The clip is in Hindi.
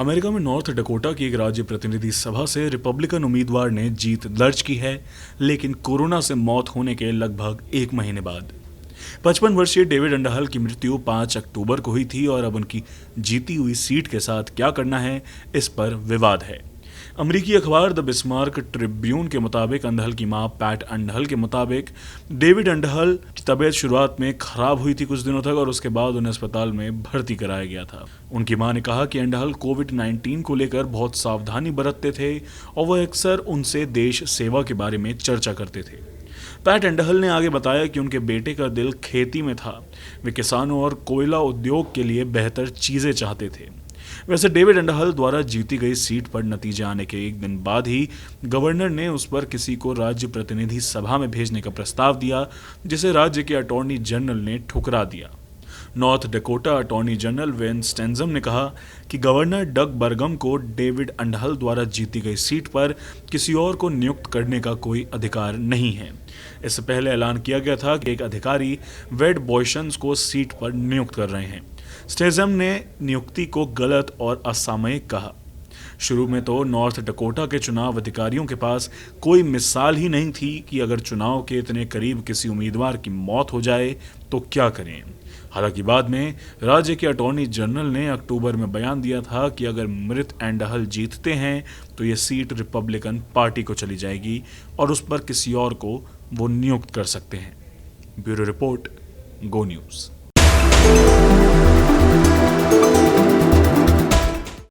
अमेरिका में नॉर्थ डकोटा की एक राज्य प्रतिनिधि सभा से रिपब्लिकन उम्मीदवार ने जीत दर्ज की है, लेकिन कोरोना से मौत होने के लगभग एक महीने बाद 55 वर्षीय डेविड अंडरहल की मृत्यु 5 अक्टूबर को हुई थी और अब उनकी जीती हुई सीट के साथ क्या करना है, इस पर विवाद है। अमेरिकी अखबार द बिस्मार्क ट्रिब्यून के मुताबिक अंडरहल की मां पैट अंडरहल के मुताबिक डेविड अंडरहल की तबीयत शुरुआत में खराब हुई थी कुछ दिनों तक और उसके बाद उन्हें अस्पताल में भर्ती कराया गया था। उनकी मां ने कहा कि अंडरहल कोविड-19 को लेकर बहुत सावधानी बरतते थे और वह अक्सर उनसे देश सेवा के बारे में चर्चा करते थे। पैट अंडरहल ने आगे बताया कि उनके बेटे का दिल खेती में था। वे किसानों और कोयला उद्योग के लिए बेहतर चीजें चाहते थे। वैसे डेविड अंडरहल द्वारा जीती गई सीट पर नतीजे आने के एक दिन बाद ही गवर्नर ने उस पर किसी को राज्य प्रतिनिधि सभा में भेजने का प्रस्ताव दिया, जिसे राज्य के अटॉर्नी जनरल ने ठुकरा दिया। North Dakota attorney general Wayne Stenehjem ने कहा कि गवर्नर डग बर्गम को डेविड अंडरहल द्वारा जीती गई सीट पर किसी और को नियुक्त करने का कोई अधिकार नहीं है। इससे पहले ऐलान किया गया था कि एक अधिकारी वेड बॉयशंस को सीट पर नियुक्त कर रहे हैं। स्टेंजम ने नियुक्ति को गलत और असामयिक कहा। शुरू में तो नॉर्थ डकोटा के चुनाव अधिकारियों के पास कोई मिसाल ही नहीं थी कि अगर चुनाव के इतने करीब किसी उम्मीदवार की मौत हो जाए तो क्या करें। हालांकि बाद में राज्य के अटॉर्नी जनरल ने अक्टूबर में बयान दिया था कि अगर मृत अंडरहल जीतते हैं तो ये सीट रिपब्लिकन पार्टी को चली जाएगी और उस पर किसी और को वो नियुक्त कर सकते हैं। ब्यूरो रिपोर्ट, गो न्यूज़।